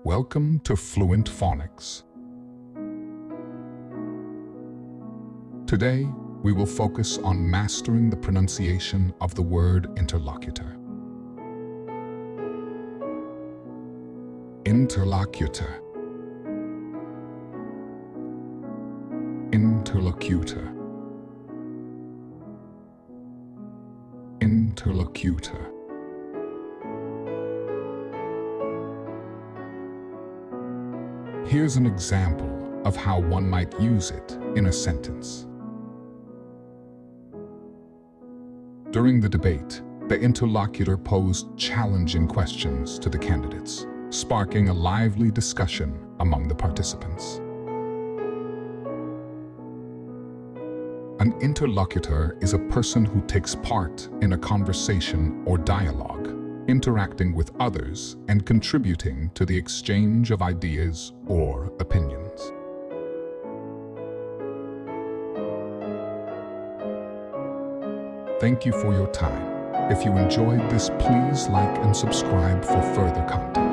Welcome to Fluent Phonics. Today, we will focus on mastering the pronunciation of the word interlocutor. Interlocutor. Interlocutor. Interlocutor. Here's an example of how one might use it in a sentence. During the debate, the interlocutor posed challenging questions to the candidates, sparking a lively discussion among the participants. An interlocutor is a person who takes part in a conversation or dialogue, interacting with others and contributing to the exchange of ideas or opinions. Thank you for your time. If you enjoyed this, please like and subscribe for further content.